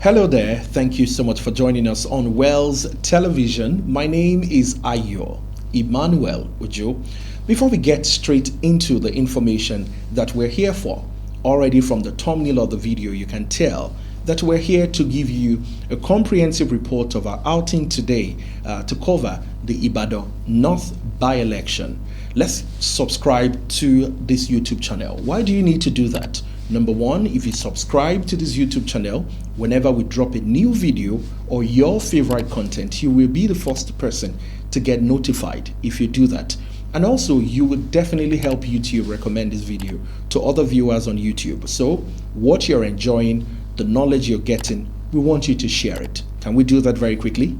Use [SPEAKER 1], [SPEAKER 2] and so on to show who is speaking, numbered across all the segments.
[SPEAKER 1] Hello there. Thank you so much for joining us on Wells Television. My name is Ayo Emmanuel Ojo. Before we get straight into the information that we're here for, already from the thumbnail of the video, you can tell that we're here to give you a comprehensive report of our outing today to cover the Ibadan North By-Election. Let's subscribe to this YouTube channel. Why do you need to do that? Number one, if you subscribe to this YouTube channel, whenever we drop a new video or your favorite content, you will be the first person to get notified if you do that. And also, you will definitely help YouTube recommend this video to other viewers on YouTube. So, what you're enjoying, the knowledge you're getting, we want you to share it. Can we do that very quickly?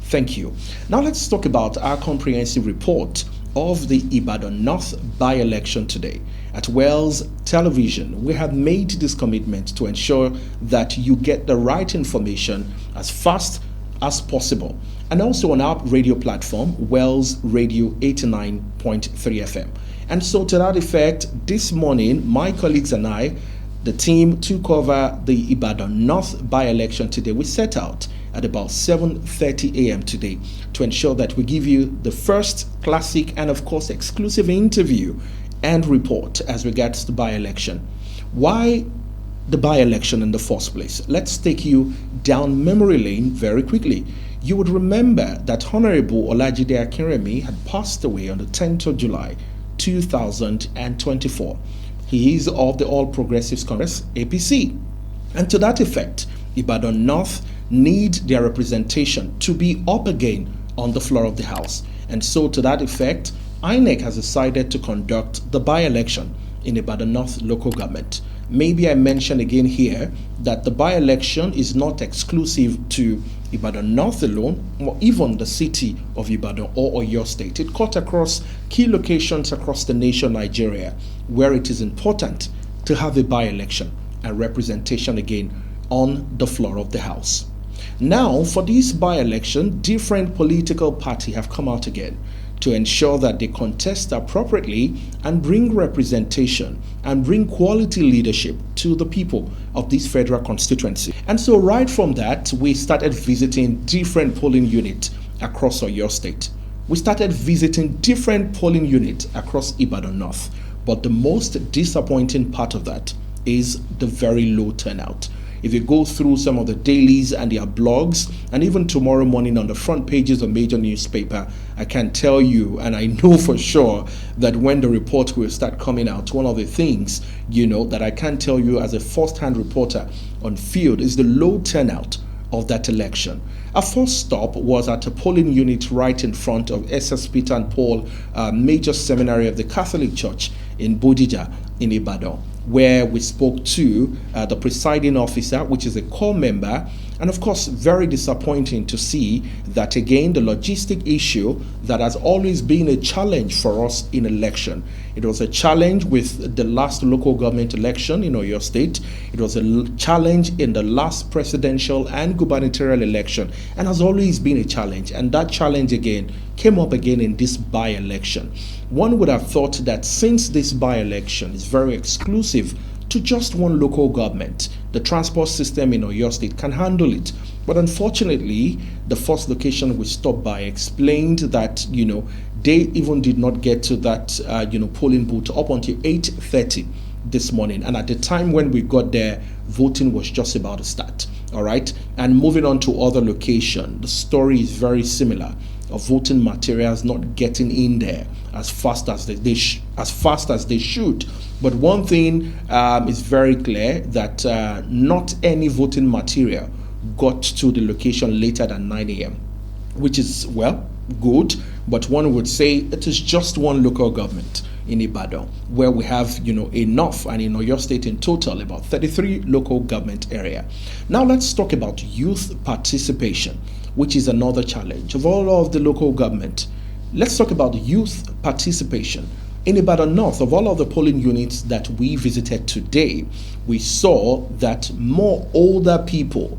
[SPEAKER 1] Thank you. Now let's talk about our comprehensive report of the Ibadan North By-Election today. At Wells Television, we have made this commitment to ensure that you get the right information as fast as possible. And also on our radio platform, Wells Radio 89.3 FM. And so to that effect, this morning, my colleagues and I, the team to cover the Ibadan North By-Election today, we set out at about 7:30 a.m. today to ensure that we give you the first classic and of course exclusive interview and report as regards the by-election. Why the by-election in the first place? Let's take you down memory lane very quickly. You would remember that Honorable Olajide Akinremi had passed away on the 10th of July 2024. He is of the All Progressives Congress, APC. And to that effect, Ibadan North need their representation to be up again on the floor of the House. And so to that effect, INEC has decided to conduct the by-election in Ibadan North local government. Maybe I mention again here that the by-election is not exclusive to Ibadan North alone, or even the city of Ibadan or Oyo State. It cut across key locations across the nation, Nigeria, where it is important to have a by-election and representation again on the floor of the House. Now, for this by-election, different political parties have come out again to ensure that they contest appropriately and bring representation and bring quality leadership to the people of this federal constituency. And so right from that, we started visiting different polling units across Oyo State. We started visiting different polling units across Ibadan North. But the most disappointing part of that is the very low turnout. If you go through some of the dailies and their blogs, and even tomorrow morning on the front pages of major newspaper, I can tell you, and I know for sure, that when the report will start coming out, one of the things, that I can tell you as a first-hand reporter on field is the low turnout of that election. Our first stop was at a polling unit right in front of SS Peter and Paul Major Seminary of the Catholic Church in Bodija in Ibadan, where we spoke to the presiding officer, which is a core member, and of course very disappointing to see that again the logistic issue that has always been a challenge for us in election. It was a challenge with the last local government election in Oyo State. It was a challenge in the last presidential and gubernatorial election, and has always been a challenge. And that challenge again came up again in this by-election. One would have thought that since this by-election is very exclusive to just one local government, the transport system in Oyo State can handle it. But unfortunately, the first location we stopped by explained that, they even did not get to that, polling booth up until 8:30 this morning. And at the time when we got there, voting was just about to start. All right. And moving on to other locations, the story is very similar of voting materials not getting in there as fast as they should. But one thing is very clear, that not any voting material got to the location later than 9 a.m., which is, good, but one would say it is just one local government in Ibadan, where we have, enough, and in Oyo State in total, about 33 local government area. Now let's talk about youth participation, which is another challenge of all of the local government. Let's talk about youth participation. In Ibadan North, of all of the polling units that we visited today, we saw that more older people,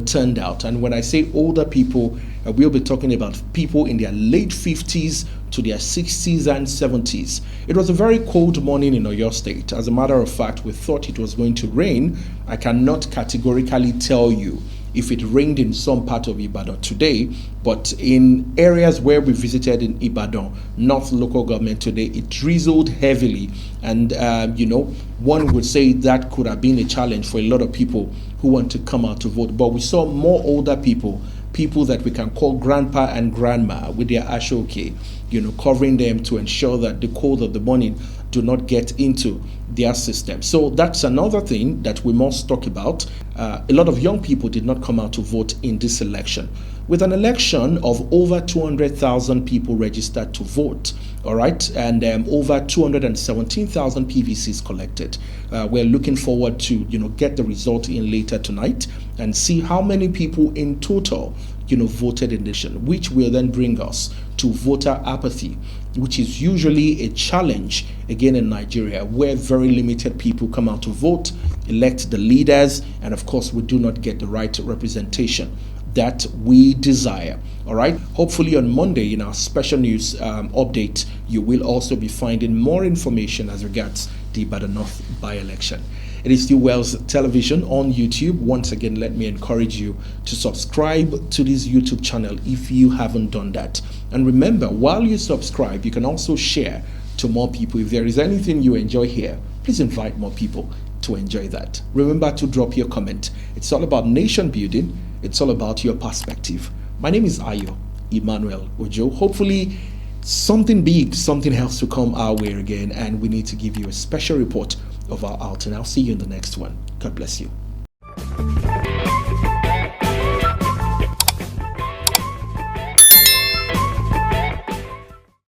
[SPEAKER 1] turned out. And when I say older people, we'll be talking about people in their late 50s to their 60s and 70s. It was a very cold morning in Oyo State. As a matter of fact, we thought it was going to rain. I cannot categorically tell you if it rained in some part of Ibadan today, but in areas where we visited in Ibadan North local government today, it drizzled heavily. And, one would say that could have been a challenge for a lot of people who want to come out to vote. But we saw more older people that we can call grandpa and grandma with their ashoke, covering them to ensure that the cold of the morning do not get into their system. So that's another thing that we must talk about. A lot of young people did not come out to vote in this election. With an election of over 200,000 people registered to vote, all right, and over 217,000 PVCs collected. We're looking forward to, get the result in later tonight and see how many people in total, voted in this election, which will then bring us to voter apathy, which is usually a challenge, again, in Nigeria, where very limited people come out to vote, elect the leaders, and of course, we do not get the right representation that we desire. All right. Hopefully on Monday in our special news update, you will also be finding more information as regards the Ibadan North by-election. It is still Wells Television on YouTube. Once again, let me encourage you to subscribe to this YouTube channel if you haven't done that. And remember, while you subscribe, you can also share to more people. If there is anything you enjoy here, please invite more people to enjoy that. Remember to drop your comment. It's all about nation building. It's all about your perspective. My name is Ayo Emmanuel Ojo. Hopefully something big, something else to come our way again, and we need to give you a special report of our outing. I'll see you in the next one. God bless you.